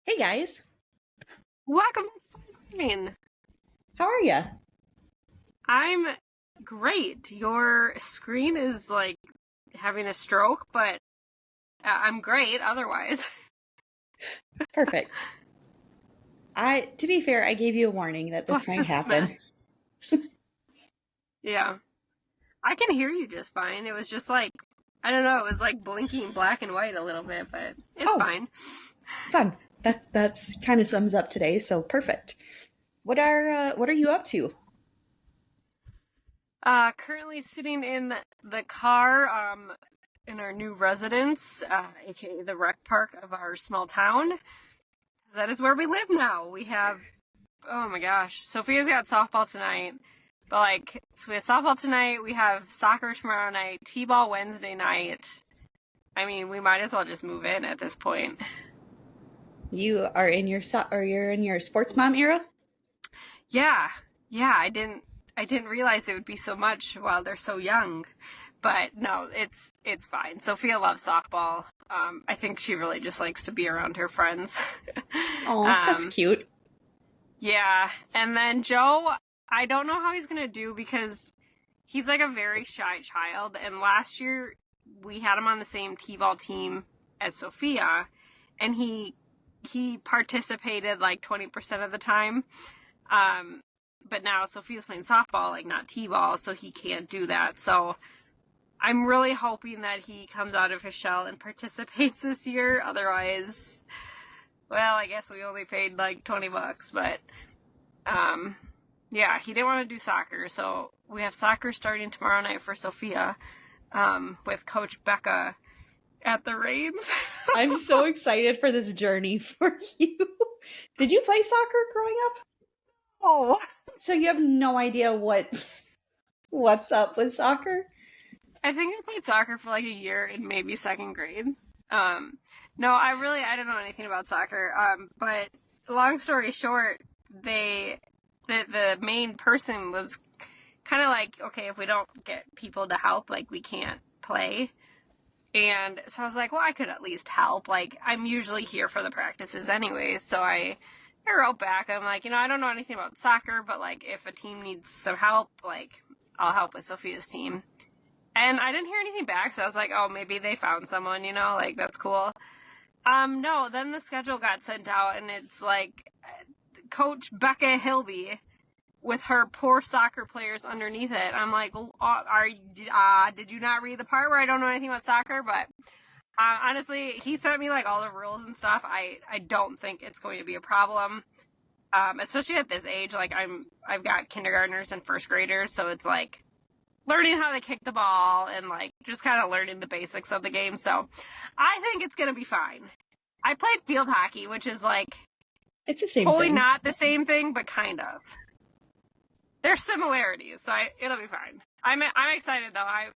Hey guys, Welcome to Plucking. how are ya? I'm great. Your screen is like having a stroke, but I'm great otherwise. Perfect. To be fair, I gave you a warning that this What's might this happen. mess? Yeah. I can hear you just fine. It was just like, I don't know, it was like blinking black and white a little bit, but it's Oh, fine. fun. That's kind of sums up today, so perfect. What are you up to? Currently sitting in the car, in our new residence, aka the rec park of our small town. 'Cause that is where we live now. We have Oh my gosh. Sophia's got softball tonight. But so we have softball tonight, we have soccer tomorrow night, T-ball Wednesday night. I mean, we might as well just move in at this point. You are in your or you're in your sports mom era? Yeah. Yeah, I didn't realize it would be so much while they're so young. But no, it's fine. Sophia loves softball. I think she really just likes to be around her friends. Oh, that's um, cute. yeah. And then Joe, I don't know how he's gonna do because he's like a very shy child, and last year we had him on the same t-ball team as Sophia, and he participated like 20% of the time. Um, but now Sophia's playing softball, like not t-ball, so he can't do that. So I'm really hoping that he comes out of his shell and participates this year. Otherwise, well, I guess we only paid like $20, but um, yeah, he didn't want to do soccer, so we have soccer starting tomorrow night for Sophia, with Coach Becca at the reins. I'm so excited for this journey for you. Did you play soccer growing up? Oh, So you have no idea what's up with soccer? I think I played soccer for like a year in maybe second grade. Um, no, I don't know anything about soccer. But long story short, the main person was kind of like, okay, if we don't get people to help, like we can't play. And so I was like, well, I could at least help. Like, I'm usually here for the practices anyways. So I wrote back. I'm like, I don't know anything about soccer, but like, if a team needs some help, like, I'll help with Sophia's team. And I didn't hear anything back. So I was like, oh, maybe they found someone, like, that's cool. No, then the schedule got sent out and it's like Coach Becca Hilby with her poor soccer players underneath it. I'm like, did you not read the part where I don't know anything about soccer? But honestly, he sent me like all the rules and stuff. I don't think it's going to be a problem, especially at this age. Like I've got kindergartners and first graders, so it's like learning how to kick the ball and like just kind of learning the basics of the game. So I think it's gonna be fine. I played field hockey, which is like It's the same totally thing. not the same thing, but kind of. There's similarities, so it'll be fine. I'm excited though. I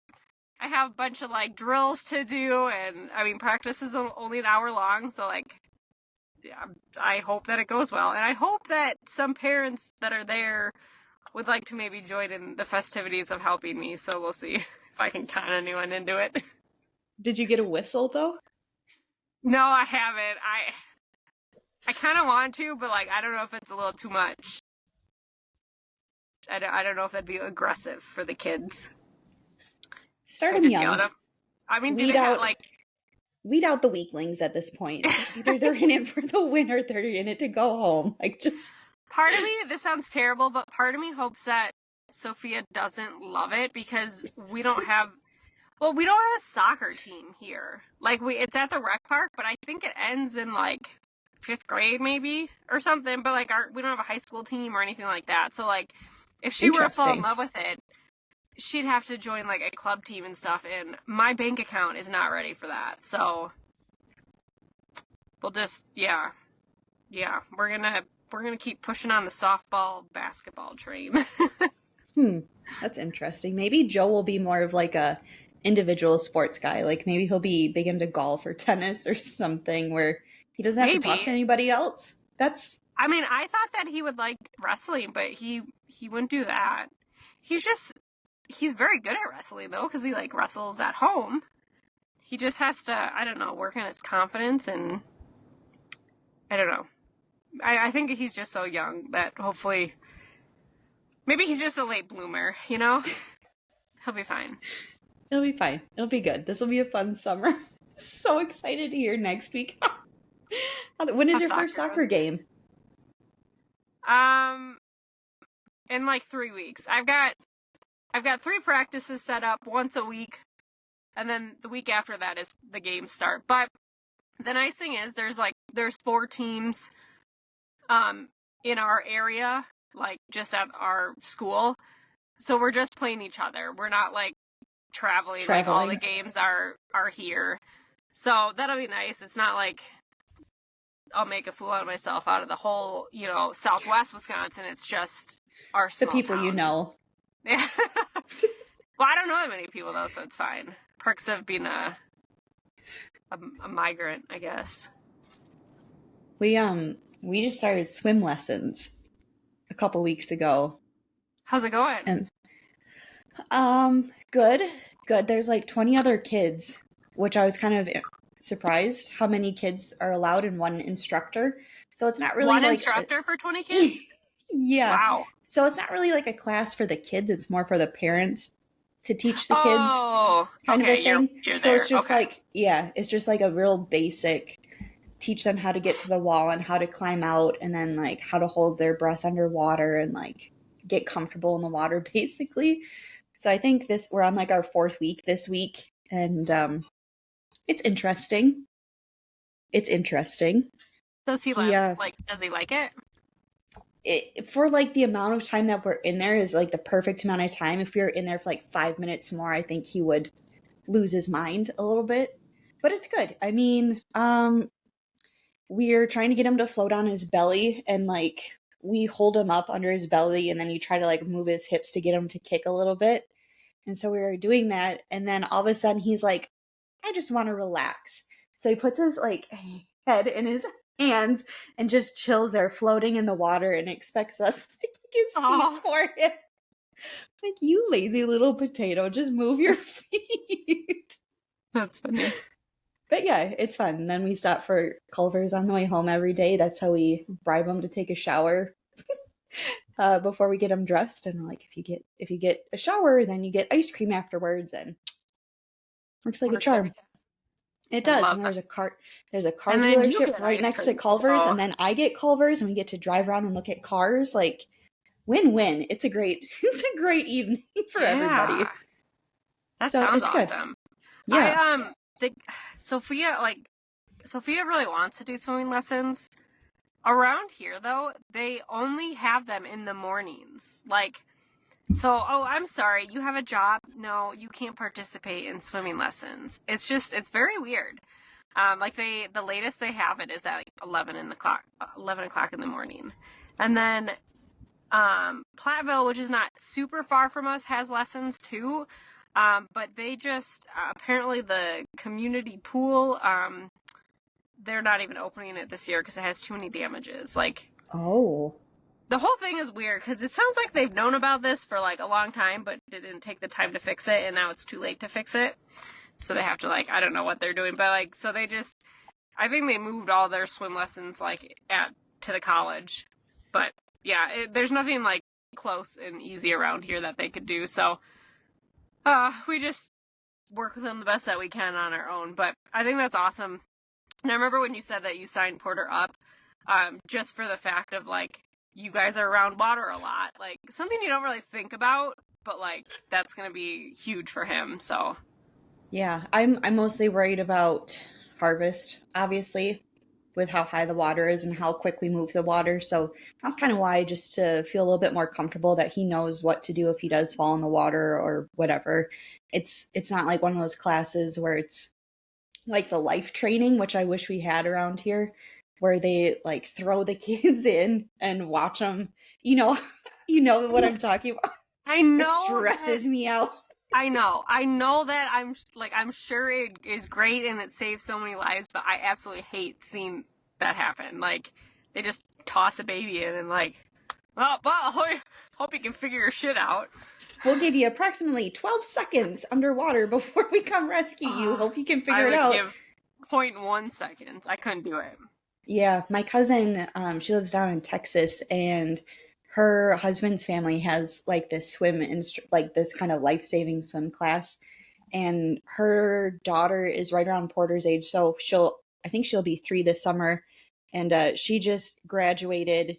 have a bunch of like drills to do, and I mean practice is only an hour long, so like yeah, I hope that it goes well, and I hope that some parents that are there would like to maybe join in the festivities of helping me. So we'll see if I can con anyone into it. Did you get a whistle though? No, I haven't. I kind of want to, but like I don't know if it's a little too much. I don't know if that'd be aggressive for the kids. Start I them just yell at young. them. I mean, do Weed they have out like weed out the weaklings at this point. Either they're in it for the win or they're in it to go home. Like just part of me, this sounds terrible, but part of me hopes that Sophia doesn't love it because we don't have a soccer team here. Like it's at the rec park, but I think it ends in like fifth grade maybe or something. But like we don't have a high school team or anything like that. So like if she were to fall in interesting. love with it, she'd have to join like a club team and stuff. And my bank account is not ready for that. So we'll just yeah, we're gonna keep pushing on the softball basketball train. Hmm. That's interesting. Maybe Joe will be more of like a individual sports guy. Like maybe he'll be big into golf or tennis or something where he doesn't have to talk to Maybe. anybody else. That's I mean, I thought that he would like wrestling, but he wouldn't do that. He's very good at wrestling though, because he like wrestles at home. He just has to, I don't know, work on his confidence and I don't know. I think he's just so young that hopefully, maybe he's just a late bloomer, you know? He'll be fine. It'll be fine. It'll be good. This will be a fun summer. So excited to hear next week. When is How's your first soccer soccer going? game? Um, in like 3 weeks. I've got 3 practices set up once a week, and then the week after that is the games start. But the nice thing is there's 4 teams um in our area, like just at our school. So we're just playing each other. We're not like traveling, like all the Traveling. games are here. So that'll be nice. It's not like I'll make a fool out of myself out of the whole, Southwest Wisconsin. It's just our The small people you town. know. Yeah. Well, I don't know that many people though, so it's fine. Perks of being a migrant, I guess. We just started swim lessons a couple weeks ago. How's it going? And good. Good. There's like 20 other kids, which I was kind of surprised how many kids are allowed in one instructor. So it's not really One like instructor for 20 kids? yeah. Wow. So it's not really like a class for the kids, it's more for the parents to teach the kids Oh, kind of a okay. You're thing. you're So it's there. just Okay. like, yeah, it's just like a real basic teach them how to get to the wall and how to climb out and then like how to hold their breath underwater and like get comfortable in the water basically. So I think this we're on like our fourth week this week and it's interesting. It's interesting. Does he He love like? Does he like it? for like the amount of time that we're in there is like the perfect amount of time. If we were in there for like 5 minutes more, I think he would lose his mind a little bit. But it's good. I mean, we're trying to get him to float on his belly and like we hold him up under his belly and then you try to like move his hips to get him to kick a little bit. And so we were doing that and then all of a sudden he's like, I just want to relax. So he puts his like head in his hands and just chills there floating in the water and expects us to kick his feet Oh, for him. Like, you lazy little potato, just move your feet. that's funny. But yeah, it's fun. And then we stop for Culver's on the way home every day. That's how we bribe him to take a shower before we get him dressed. And we're like, if you get a shower, then you get ice cream afterwards, and works like a Works every charm. time. It I does. love And that. there's a car And then you dealership get right ice next to cream. Culver's, So and then I get Culver's, and we get to drive around and look at cars. Like win-win. It's a great it's a great evening for yeah, everybody. that So sounds it's good. awesome. I Yeah. think Sophia really wants to do swimming lessons. Around here though, they only have them in the mornings. Like, so, oh, I'm sorry, you have a job? No, you can't participate in swimming lessons. It's very weird. Like the latest they have it is at like 11 o'clock in the morning. And then, Platteville, which is not super far from us, has lessons too. But they just, apparently the community pool, they're not even opening it this year because it has too many damages. Like, Oh. the whole thing is weird because it sounds like they've known about this for like a long time, but they didn't take the time to fix it, and now it's too late to fix it. So they have to like, I don't know what they're doing, but like, so they just, I think they moved all their swim lessons like at to the college. But yeah, there's nothing like close and easy around here that they could do. So we just work with them the best that we can on our own. But I think that's awesome. And I remember when you said that you signed Porter up, just for the fact of like you guys are around water a lot, like something you don't really think about, but like that's gonna be huge for him. So Yeah, I'm mostly worried about harvest, obviously, with how high the water is and how quick we move the water. So that's kind of why, just to feel a little bit more comfortable that he knows what to do if he does fall in the water or whatever. It's not like one of those classes where it's like the life training, which I wish we had around here, where they like throw the kids in and watch them. You know, you know what I'm talking about. I It know that stresses me out. I know that I'm sure it is great and it saves so many lives, but I absolutely hate seeing that happen. Like they just toss a baby in and like, well, hope you can figure your shit out. We'll give you approximately 12 seconds underwater before we come rescue you. Hope you can I figure it would out. give 0.1 seconds. I couldn't do it. Yeah, my cousin, she lives down in Texas, and her husband's family has like this like this kind of life-saving swim class, and her daughter is right around Porter's age, so I think she'll be 3 this summer, and she just graduated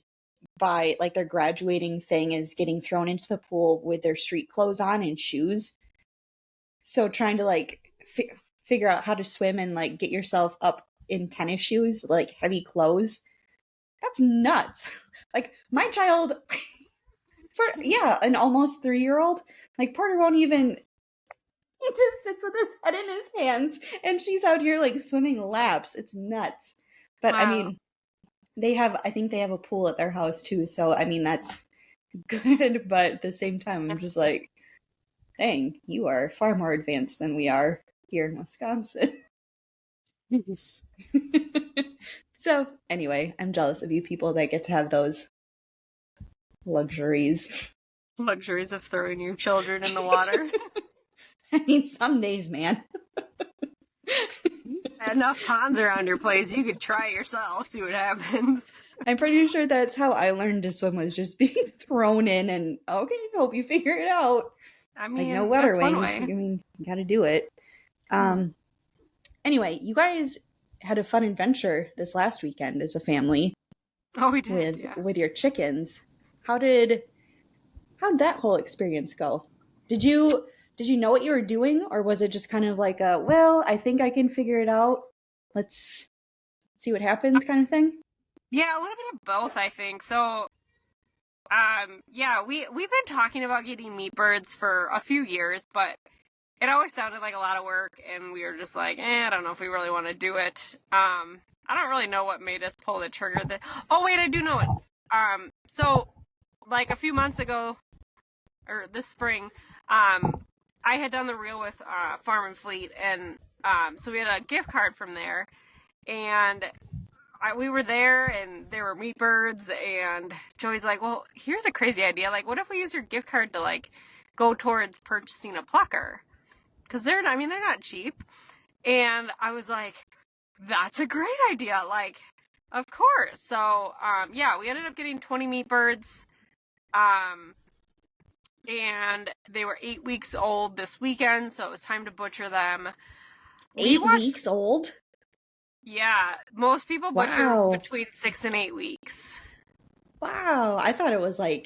by like their graduating thing is getting thrown into the pool with their street clothes on and shoes. So trying to like figure out how to swim and like get yourself up in tennis shoes, like heavy clothes, that's nuts. Like my child, for yeah, an almost 3-year old, like Porter won't even. He just sits with his head in his hands, and she's out here like swimming laps. It's nuts. But I Wow. mean, I think they have a pool at their house too. So I mean, that's good. But at the same time, I'm just like, dang, you are far more advanced than we are here in Wisconsin. Yes. So anyway, I'm jealous of you people that get to have those luxuries. Luxuries of throwing your children in the water. I mean, some days, man. Enough ponds around your place, you could try it yourself, see what happens. I'm pretty sure that's how I learned to swim was just being thrown in and okay, hope you figure it out. I Like no mean, weather that's one wings. I way. mean, you got to do it. Hmm. Um. Anyway, you guys had a fun adventure this last weekend as a family Oh, we did, with yeah. your chickens. How did how'd that whole experience go? Did you know what you were doing, or was it just kind of like a well, I think I can figure it out. Let's see what happens kind of thing? Yeah, a little bit of both, I think. So, yeah, we've been talking about getting meat birds for a few years, but it always sounded like a lot of work, and we were just like, I don't know if we really want to do it. I don't really know what made us pull the trigger. Oh wait, I do know it. So like a few months ago, or this spring, I had done the reel with Farm and Fleet, and so we had a gift card from there, and we were there, and there were meat birds, and Joey's like, well, here's a crazy idea. Like, what if we use your gift card to like go towards purchasing a plucker? Because I mean, they're not cheap. And I was like, that's a great idea. Like, of course. So, yeah, we ended up getting 20 meat birds. Um, and they were 8 weeks old this weekend, so it was time to butcher them. We 8 watched, weeks old? yeah, most people butcher Wow. between 6 and 8 weeks. Wow. I thought it was a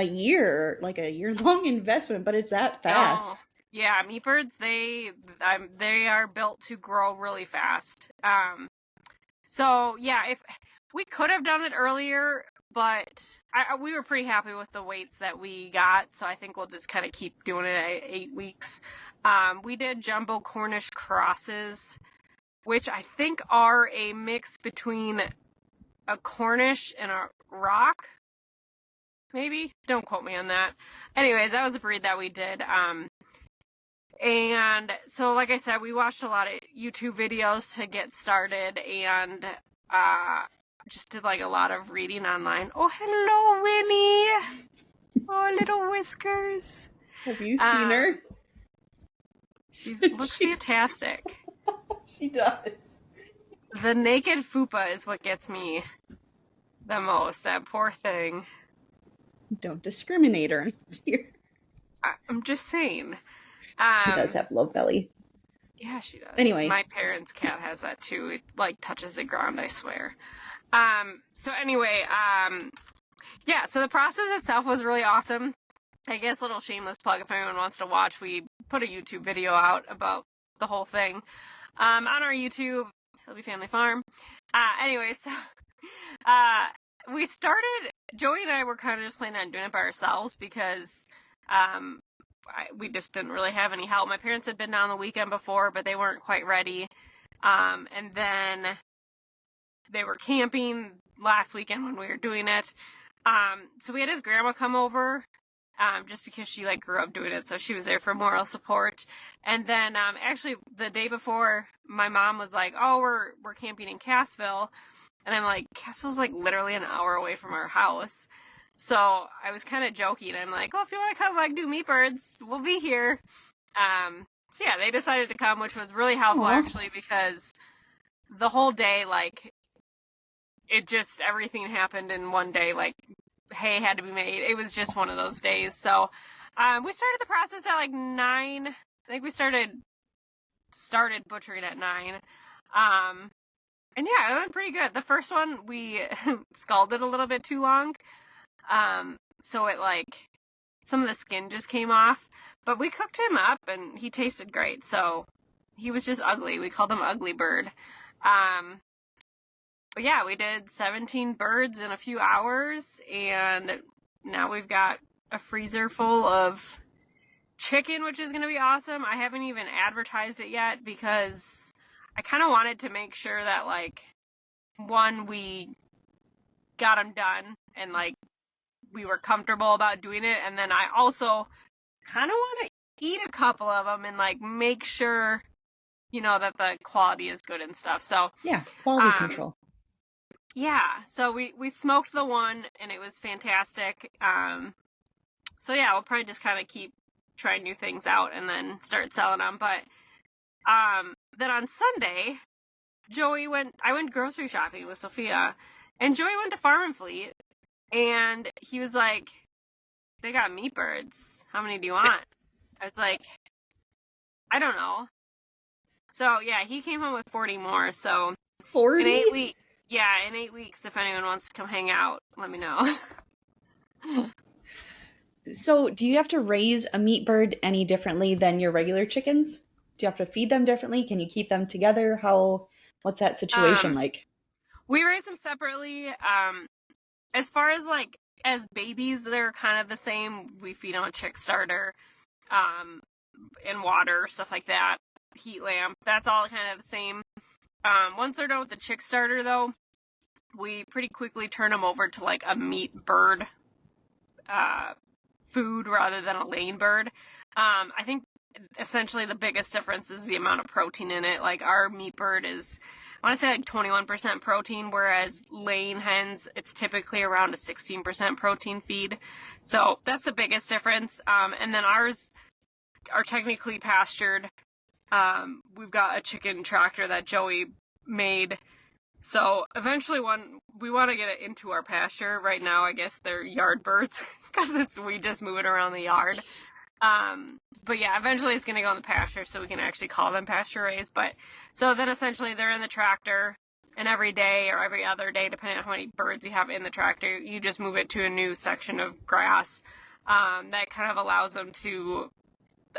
year, like a year long investment, but it's that No, fast. yeah, meat birds, they are built to grow really fast. So yeah, if we could have done it earlier, but we were pretty happy with the weights that we got, so I think we'll just kind of keep doing it at 8 weeks. We did jumbo Cornish crosses, which I think are a mix between a Cornish and a rock. Maybe, don't quote me on that. Anyways, that was a breed that we did. And so, like I said, we watched a lot of YouTube videos to get started, and uh, just did like a lot of reading online. Oh, hello, Winnie. Oh, little whiskers. Have you seen her? Um, she looks she fantastic. she does. The naked fupa is what gets me the most. That poor thing. Don't discriminate her here. I'm just saying. She does Um, have low belly. yeah, she does. Anyway, My parents' cat has that too. It like touches the ground, I swear. So anyway, yeah, so the process itself was really awesome. I guess little shameless plug if anyone wants to watch, we put a YouTube video out about the whole thing. On our YouTube, Healthy Family Farm. Anyway, so uh we started Joey and I were kind of just planning on doing it by ourselves because um we just didn't really have any help. My parents had been down the weekend before, but they weren't quite ready. And then they were camping last weekend when we were doing it. So we had his grandma come over, just because she like grew up doing it, so she was there for moral support. And then, actually the day before, my mom was like, "Oh, we're camping in Cassville," and I'm like, "Cassville's like literally an hour away from our house." So I was kind of joking. I'm like, "Oh, if you want to come like do meat birds, we'll be here." So yeah, they decided to come, which was really helpful aw, actually because the whole day, like it just, everything happened in one day. Like, hay had to be made. It was just one of those days. So, we started the process at like 9. I think we started butchering at 9. And yeah, it went pretty good. The first one, we scalded a little bit too long. So it like, some of the skin just came off. But we cooked him up and he tasted great. So he was just ugly. We called him Ugly Bird. But yeah, we did 17 birds in a few hours, and now we've got a freezer full of chicken, which is going to be awesome. I haven't even advertised it yet because I kind of wanted to make sure that, like, one, we got them done and, like, we were comfortable about doing it, and then I also kind of want to eat a couple of them and, like, make sure, you know, that the quality is good and stuff. So, Yeah, quality control. yeah, so we smoked the one and it was fantastic. So yeah, we'll probably just kind of keep trying new things out and then start selling them. But then on Sunday, I went grocery shopping with Sophia, and Joey went to Farm and Fleet, and he was like, "They got meat birds. How many do you want?" I was like, "I don't know." So yeah, he came home with 40 more. So 40? in 8 weeks. Yeah, in 8 weeks, if anyone wants to come hang out, let me know. So, do you have to raise a meat bird any differently than your regular chickens? Do you have to feed them differently? Can you keep them together? What's that situation Um, like? we raise them separately. As far as like as babies, they're kind of the same. We feed them a chick starter, and water, stuff like that. Heat lamp. That's all kind of the same. Once they're done with the chick starter, though, we pretty quickly turn them over to like a meat bird food rather than a laying bird. I think essentially the biggest difference is the amount of protein in it. Like our meat bird is, I want to say like 21% protein, whereas laying hens, it's typically around a 16% protein feed. So that's the biggest difference. And then ours are technically pastured. We've got a chicken tractor that Joey made. So eventually we want to get it into our pasture. Right now, I guess they're yard birds because we just move it around the yard. But yeah, eventually it's going to go in the pasture so we can actually call them pasture raised. But so then essentially they're in the tractor, and every day or every other day, depending on how many birds you have in the tractor, you just move it to a new section of grass. That kind of allows them to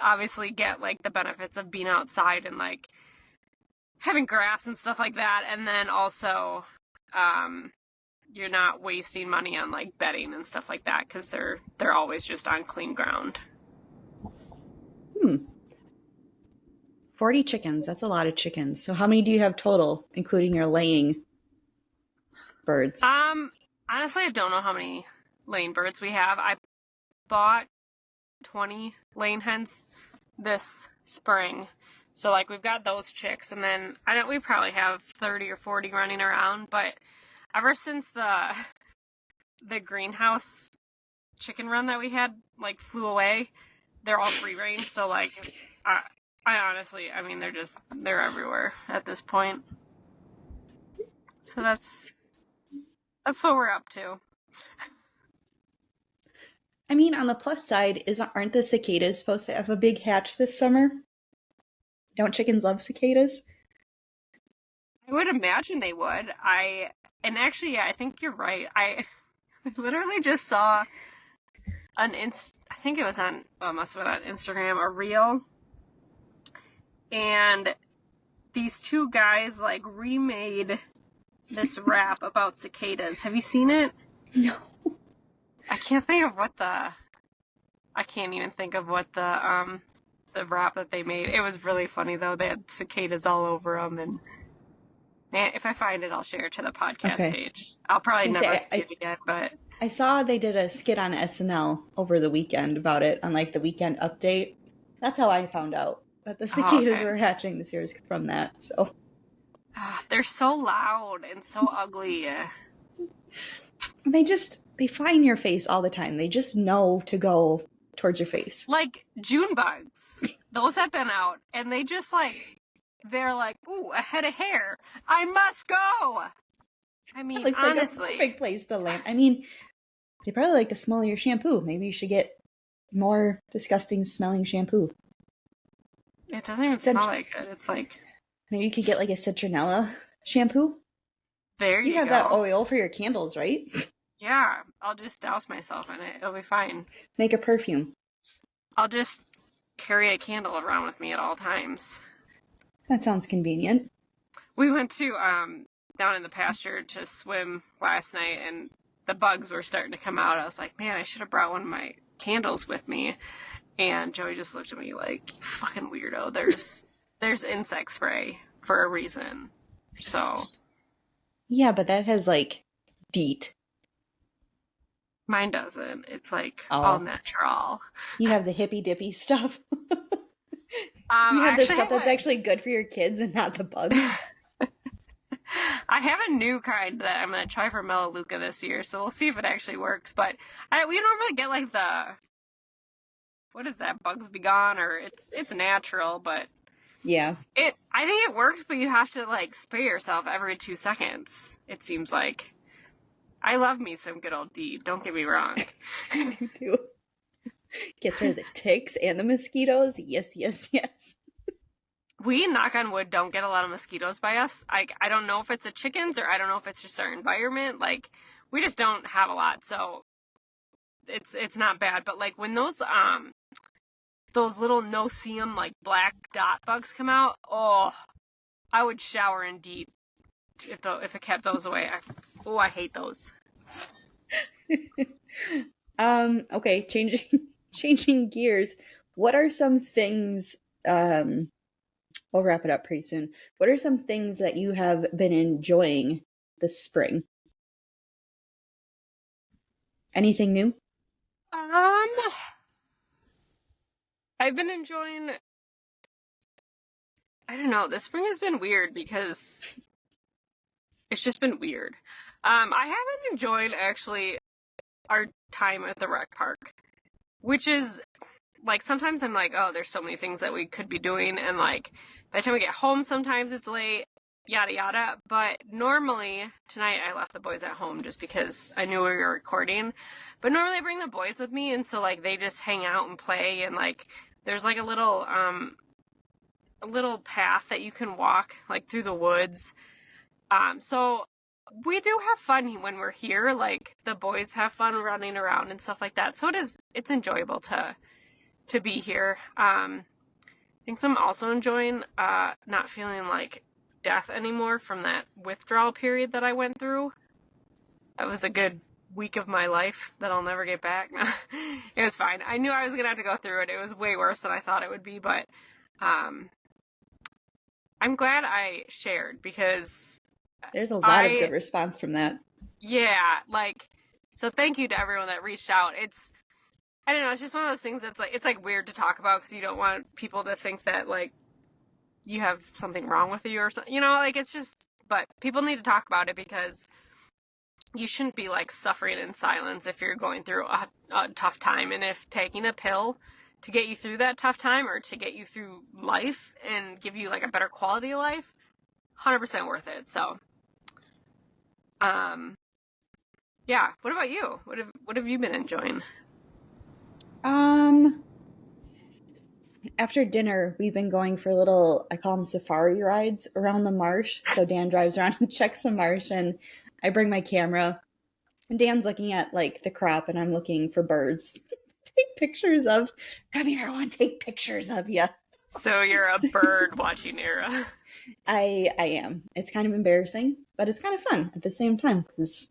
obviously get like the benefits of being outside and like having grass and stuff like that. And then also, you're not wasting money on like bedding and stuff like that because they're always just on clean ground. 40 chickens. That's a lot of chickens. So, how many do you have total, including your laying birds? Honestly, I don't know how many laying birds we have. I bought 20 laying hens this spring. So like we've got those chicks, and then we probably have 30 or 40 running around, but ever since the greenhouse chicken run that we had like flew away, they're all free range, so like I honestly, I mean they're everywhere at this point. So that's what we're up to. I mean, on the plus side, aren't the cicadas supposed to have a big hatch this summer? Don't chickens love cicadas? I would imagine they would. And actually, yeah, I think you're right. I literally just saw I think it was on, well, it must have been on Instagram, a reel. And these two guys like remade this rap about cicadas. Have you seen it? No. I can't think of I can't even think of what the rap that they made. It was really funny though. They had cicadas all over them, and man, if I find it, I'll share it to the podcast page. I'll probably never see it again, but I saw they did a skit on SNL over the weekend about it on like the weekend update. That's how I found out that the cicadas were hatching this year from that. So they're so loud and so ugly. They fly in your face all the time. They just know to go towards your face. Like June bugs. Those have been out, and they're like, ooh, a head of hair. I must go. I That mean, looks like a honestly, perfect place to land. I mean, they probably like the smell of your shampoo. Maybe you should get more disgusting smelling shampoo. it doesn't even smell Cint- like it. It's like, Maybe you could get like a citronella shampoo. there You you have that go. oil for your candles, right? Yeah, I'll just douse myself in it. It'll be fine. Make a perfume. I'll just carry a candle around with me at all times. That sounds convenient. We went to down in the pasture to swim last night, and the bugs were starting to come out. I was like, man, I should have brought one of my candles with me. And Joey just looked at me like, you fucking weirdo. There's insect spray for a reason. So Yeah, but that has like DEET. mine doesn't. It's like all Oh, natural. you have the hippy dippy stuff. You I have the actually stuff have that's actually good for your kids and not the bugs. I have a new kind that I'm gonna try for Melaleuca this year, so we'll see if it actually works. But we normally get like the what is that, Bugs Be Gone, or it's natural, but Yeah. I think it works, but you have to like spray yourself every 2 seconds. It seems like. I love me some good old deed. Don't get me wrong. I do too. Gets rid of the ticks and the mosquitoes. Yes, yes, yes. We, knock on wood, don't get a lot of mosquitoes by us. I don't know if it's the chickens or I don't know if it's just our environment. Like we just don't have a lot, so it's not bad. But like when those little no-see-um like black dot bugs come out, oh, I would shower in DEET if it kept those away. I hate those. Okay, changing changing gears. What are some things we'll wrap it up pretty soon. What are some things that you have been enjoying this spring? Anything new? Um, I've been enjoying. I don't know. This spring has been weird because it's just been weird. I haven't enjoyed actually our time at the rec park, which is like sometimes I'm like, oh, there's so many things that we could be doing, and like by the time we get home, sometimes it's late, yada yada. But normally tonight I left the boys at home just because I knew we were recording. But normally I bring the boys with me, and so like they just hang out and play, and like there's like a little path that you can walk like through the woods. So we do have fun when we're here. Like the boys have fun running around and stuff like that. So it's enjoyable to be here. I think I'm also enjoying not feeling like death anymore from that withdrawal period that I went through. That was a good week of my life that I'll never get back. It was fine. I knew I was gonna have to go through it. It was way worse than I thought it would be, but um, I'm glad I shared because There's a lot of good I response from that. yeah, like so thank you to everyone that reached out. I don't know, it's just one of those things that's like it's like weird to talk about because you don't want people to think that like you have something wrong with you or something. You know, like it's just but people need to talk about it because you shouldn't be like suffering in silence if you're going through a tough time, and if taking a pill to get you through that tough time or to get you through life and give you like a better quality of life, 100% worth it. So um yeah, what about you? What have you been enjoying? Um, After dinner, we've been going for little, I call them safari rides around the marsh. So Dan drives around and checks the marsh, and I bring my camera. And Dan's looking at like the crop, and I'm looking for birds. Take pictures of. Come here, I want to take pictures of you. So you're a bird watching era. I am. It's kind of embarrassing, but it's kind of fun at the same time because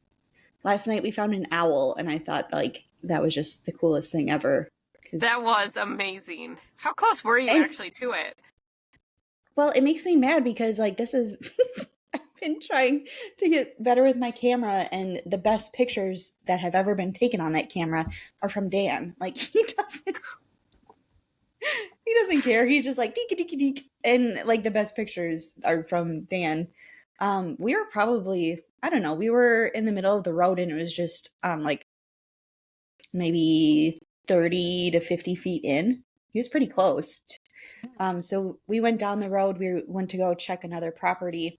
last night we found an owl, and I thought like that was just the coolest thing ever. Because That was amazing. How close were you and actually to it? well, it makes me mad because like this is I've been trying to get better with my camera, and the best pictures that have ever been taken on that camera are from Dan. Like he doesn't care. He's just like deek deek deek, and like the best pictures are from Dan. We were probably I don't know. We were in the middle of the road, and it was just like maybe 30 to 50 feet in. He was pretty close. So we went down the road. We went to go check another property,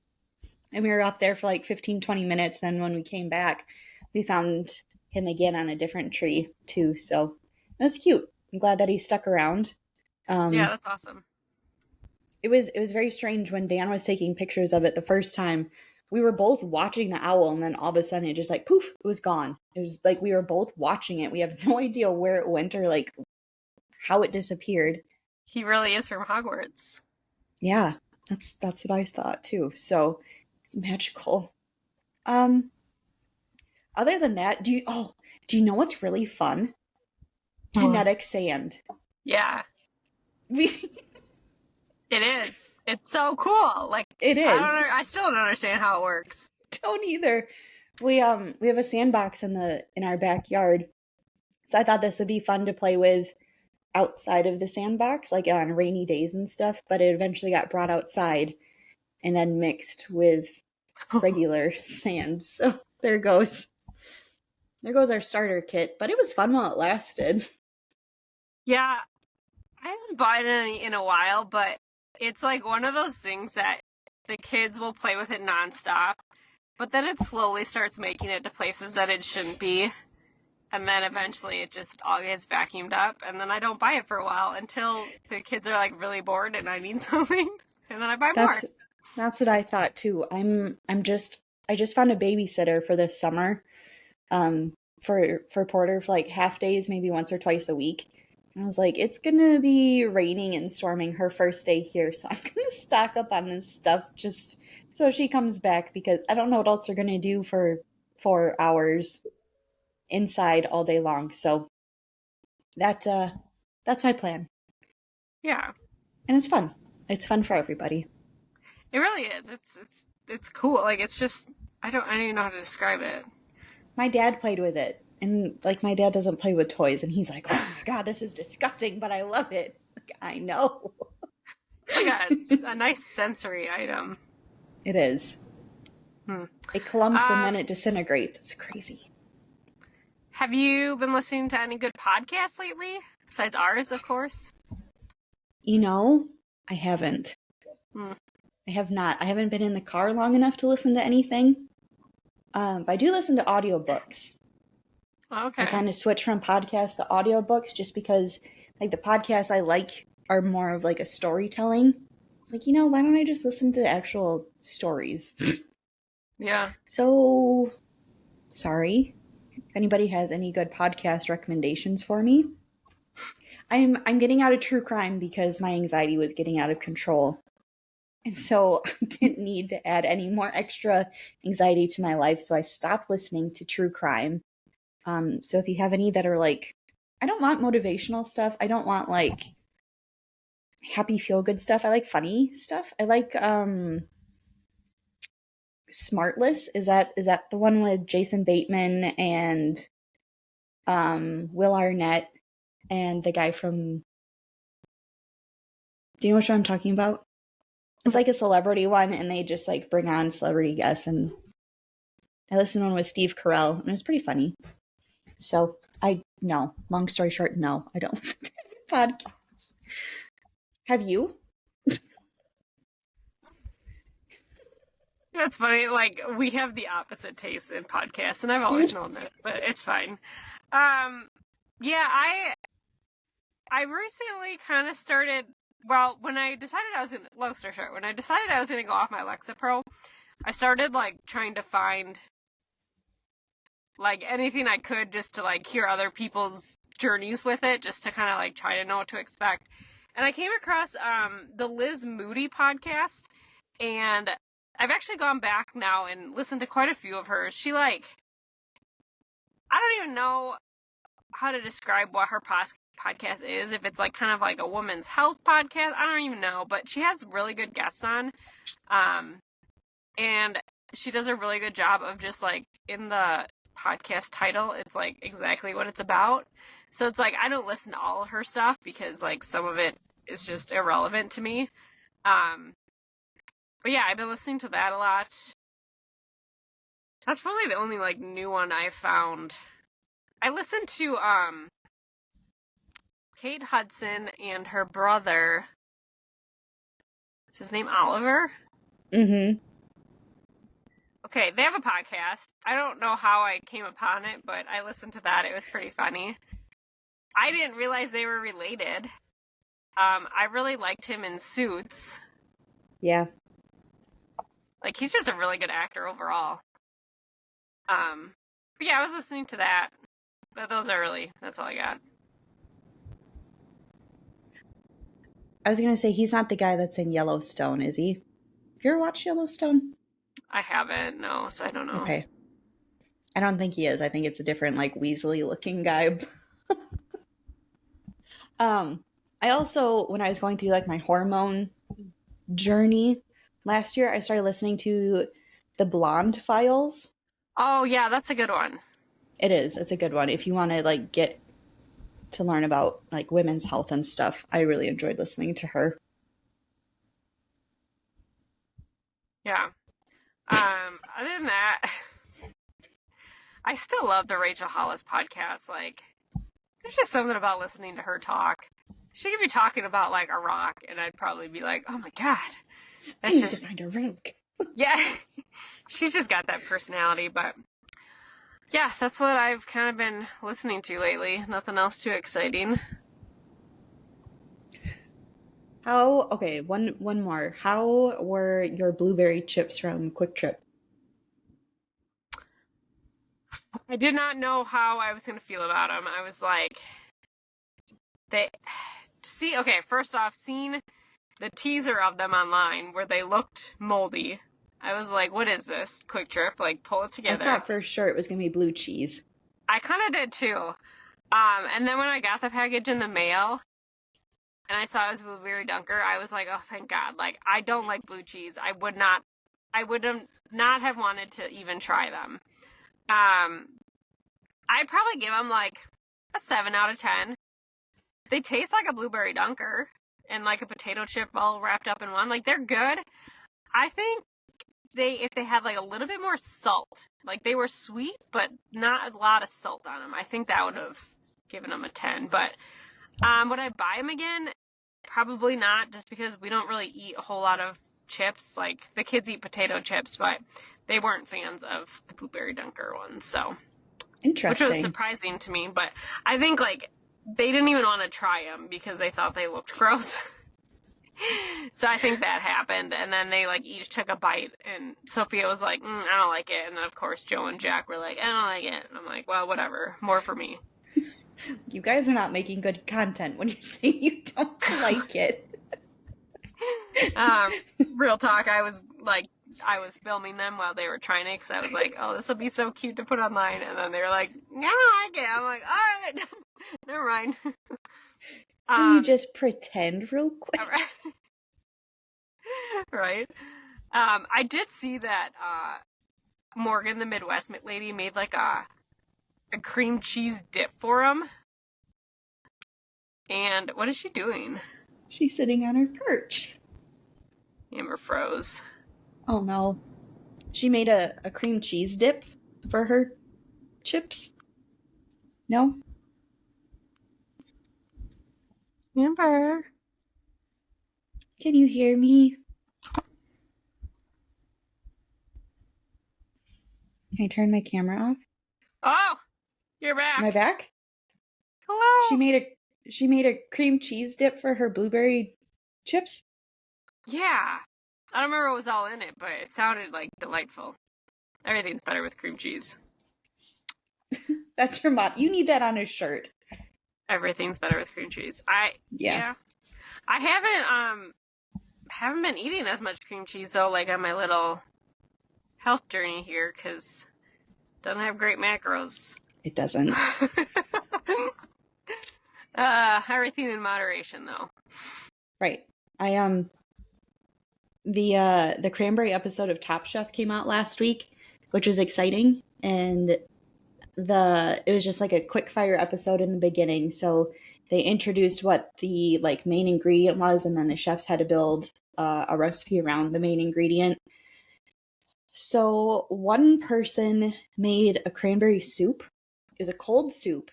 And we were up there for like 15, 20 minutes. Then when we came back, we found him again on a different tree too. So it was cute. I'm glad that he stuck around. Yeah, Um, that's awesome. it was very strange when Dan was taking pictures of it the first time. We were both watching the owl, and then all of a sudden it just like poof, it was gone. It was like we were both watching it. We have no idea where it went or like how it disappeared. He really is from Hogwarts. Yeah, that's what I thought too. So it's magical. Um, Other than that, do you know what's really fun? What? Kinetic sand. Yeah, We it is. It's so cool. Like, it is. I still don't understand how it works. Don't either. We have a sandbox in our backyard. So I thought this would be fun to play with outside of the sandbox, like on rainy days and stuff, but it eventually got brought outside and then mixed with regular sand. So there goes. There goes our starter kit, but it was fun while it lasted. Yeah, I haven't bought any in a while, but it's like one of those things that the kids will play with it nonstop, but then it slowly starts making it to places that it shouldn't be, and then eventually it just all gets vacuumed up, and then I don't buy it for a while until the kids are like really bored and I need something, and then I buy more. That's that's what I thought too. I just found a babysitter for this summer. Um for Porter for like half days, maybe once or twice a week. And I was like, it's gonna be raining and storming her first day here, so I'm gonna stock up on this stuff just so she comes back because I don't know what else we're gonna do for 4 hours inside all day long. So that that's my plan. Yeah, And it's fun. It's fun for everybody. it really is. It's cool. Like it's just I don't even know how to describe it. My dad played with it. And like my dad doesn't play with toys and he's like, "Oh my god, this is disgusting, but I love it." Like, I know. It's like a nice sensory item. It is. Hmm. It clumps and then Um, it disintegrates. It's crazy. have you been listening to any good podcasts lately? Besides ours, of course. You know, I haven't. Hmm. I have not. I haven't been in the car long enough to listen to anything. But I do listen to audiobooks. I Okay. kind of switch from podcasts to audiobooks just because like the podcasts I like are more of like a storytelling. It's like, why don't I just listen to actual stories? Yeah. So sorry. If anybody has any good podcast recommendations for me. I'm getting out of true crime because my anxiety was getting out of control. And so I didn't need to add any more extra anxiety to my life. So I stopped listening to true crime. So if you have any that are like, I don't want motivational stuff. I don't want like happy feel good stuff. I like funny stuff. I like Smartless. Is that the one with Jason Bateman and Will Arnett and the guy from, do you know what I'm talking about? It's like a celebrity one and they just like bring on celebrity guests, and I listened to one with Steve Carell and it was pretty funny. So I no. Long story short, no, I don't listen to any podcast. Have you? That's funny. Like we have the opposite taste in podcasts, and I've always known that, but it's fine. Um, yeah, I recently kind of started. Well, when I decided I was in long story short, when I decided I was going to go off my Alexa Pro, I started like trying to find like anything I could just to like hear other people's journeys with it, just to kind of like try to know what to expect. And I came across the Liz Moody podcast, and I've actually gone back now and listened to quite a few of hers. She like I don't even know how to describe what her podcast is. If it's like kind of like a woman's health podcast, I don't even know. But she has really good guests on, um, and she does a really good job of just like in the podcast title, it's like exactly what it's about. So it's like I don't listen to all of her stuff because like some of it is just irrelevant to me. Um, but yeah, I've been listening to that a lot. That's probably the only like new one I've found. I listened to Kate Hudson and her brother. Is his name Oliver? Mm-hmm. Okay, they have a podcast. I don't know how I came upon it, but I listened to that. It was pretty funny. I didn't realize they were related. I really liked him in Suits. Yeah. Like, he's just a really good actor overall. But yeah, I was listening to that. But that's all I got. I was going to say, he's not the guy that's in Yellowstone, is he? Have you ever watched Yellowstone? I haven't, no, so I don't know. Okay. I don't think he is. I think it's a different, like, Weasley looking guy. um, I also, when I was going through, like, my hormone journey last year, I started listening to the Blonde Files. Oh, yeah, that's a good one. It is. It's a good one. If you want to, like, get to learn about, like, women's health and stuff, I really enjoyed listening to her. Yeah. Other than that, I still love the Rachel Hollis podcast. Like, there's just something about listening to her talk. She could be talking about like Iraq, and I'd probably be like, "Oh my god, I that's need to just find a rank. yeah." She's just got that personality. But yeah, that's what I've kind of been listening to lately. Nothing else too exciting. How, okay, one more. How were your blueberry chips from Quick Trip? I did not know how I was gonna feel about them. I was like, they see. Okay, first off, seeing the teaser of them online where they looked moldy. I was like, what is this? Quick Trip, like pull it I together. thought for sure it was going to be blue cheese. I kind of did too. And then when I got the package in the mail and I saw it was blueberry dunker, I was like, oh, thank God. Like, I don't like blue cheese. I would have not have wanted to even try them. I'd probably give them like a 7 out of 10. They taste like a blueberry dunker and like a potato chip all wrapped up in one. Like, they're good. I think if they had like a little bit more salt, like they were sweet, but not a lot of salt on them, I think that would have given them a 10. But would I buy them again? Probably not, just because we don't really eat a whole lot of chips. Like, the kids eat potato chips, but they weren't fans of the blueberry dunker ones, so, which was Interesting. surprising to me. But I think like they didn't even want to try them because they thought they looked gross. So I think that happened, and then they like each took a bite, and Sophia was like, I don't like it, and then of course Joe and Jack were like, I don't like it, and I'm like, well, whatever, more for me. You guys are not making good content when you're saying you don't like it. um, Real talk, I was filming them while they were trying it, because I was like, oh, this will be so cute to put online, and then they were like, yeah, I like it. I'm like, all right, never mind. Can you um, just pretend real all quick? right. Right. I did see that Morgan, the Midwest lady, made like a cream cheese dip for him. And what is she doing? She's sitting on her perch. Amber froze. Oh no. She made a cream cheese dip for her chips? No? Amber. Can you hear me? Can I turn my camera off? Oh, you're Am I back. back? She Hello. made a cream cheese dip for her blueberry chips? Yeah. I don't remember what was all in it, but it sounded like delightful. Everything's better with cream cheese. That's her mom. You need that on a shirt. Everything's better with cream cheese. Yeah. Yeah. I haven't been eating as much cream cheese though, like on my little health journey here, because doesn't have great macros. It doesn't. Everything in moderation though. Right. I the cranberry episode of Top Chef came out last week, which was exciting, and it was just like a quick fire episode in the beginning. So they introduced what the like main ingredient was, and then the chefs had to build a recipe around the main ingredient. So one person made a cranberry soup. It was a cold soup.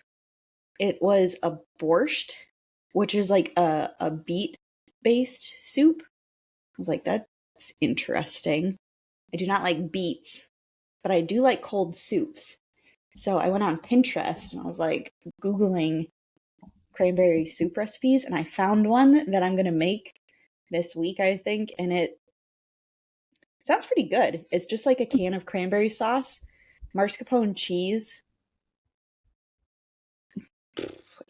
It was a borscht, which is like a beet based soup. I was like, that's interesting. I do not like beets, but I do like cold soups. So I went on Pinterest and I was like Googling cranberry soup recipes, and I found one that I'm going to make this week, I think, and it sounds pretty good. It's just like a can of cranberry sauce, mascarpone cheese,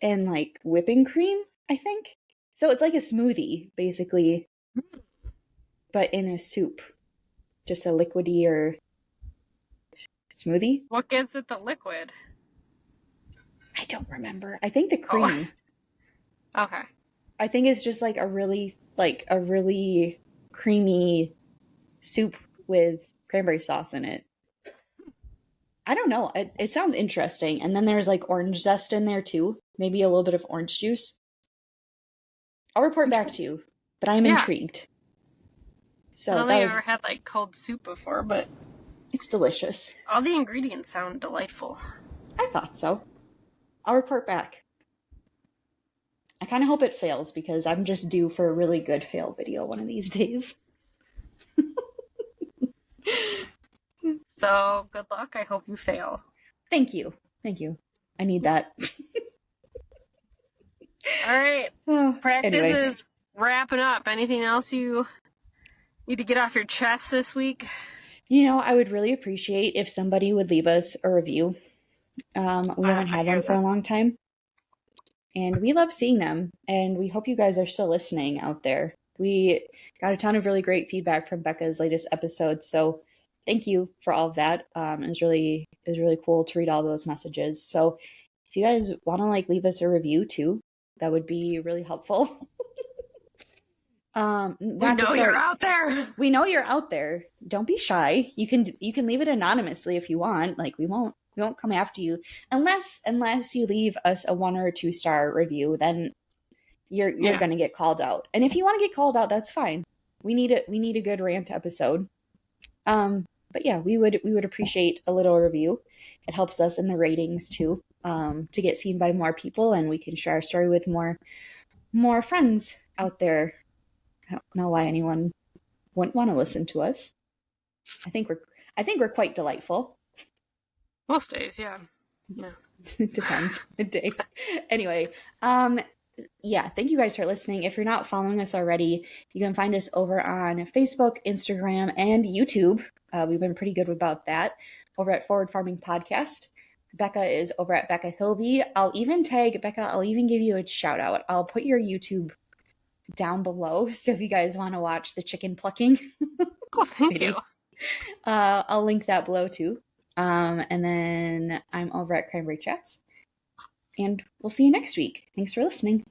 and like whipping cream, I think. So it's like a smoothie, basically, but in a soup, just a liquidier smoothie. What gives it the liquid? I don't remember. I think the Oh, cream. okay. I think it's just like a really creamy soup with cranberry sauce in it. I don't know. It sounds interesting. And then there's like orange zest in there too. Maybe a little bit of orange juice. I'll report back to Interesting. you, but I'm Yeah. intrigued. I So don't that think I've ever was, had like cold soup before, but it's delicious. all the ingredients sound delightful. I thought so. I'll report back. I kind of hope it fails because I'm just due for a really good fail video one of these days. So good luck. I hope you fail. Thank you. Thank you. I need that. All right. Oh, Practice anyway, is wrapping up. Anything else you need to get off your chest this week? I would really appreciate if somebody would leave us a review. We haven't I had hear one for a that. long time, and we love seeing them. And we hope you guys are still listening out there. We got a ton of really great feedback from Becca's latest episode, so thank you for all of that. It was really cool to read all those messages. So if you guys want to like leave us a review too, that would be really helpful. We Not know just you're for out there. we know you're out there. Don't be shy. You can leave it anonymously if you want. Like we won't come after you unless you leave us a 1 or 2 star review. Then you're Yeah. gonna get called out. And if you want to get called out, that's fine. We need a good rant episode. But yeah, we would appreciate a little review. It helps us in the ratings too. To get seen by more people, and we can share our story with more friends out there. I don't know why anyone wouldn't want to listen to us. I think we're I think we're quite delightful. Most days, yeah. Yeah. It depends the day. Anyway, um, yeah, thank you guys for listening. If you're not following us already, you can find us over on Facebook, Instagram, and YouTube. We've been pretty good about that over at Forward Farming Podcast. Becca is over at Becca Hilby. I'll even tag Becca. I'll even give you a shout out. I'll put your YouTube down below. So if you guys want to watch the chicken plucking Well, thank you. video, I'll link that below too. And then I'm over at Cranberry Chats. And we'll see you next week. Thanks for listening.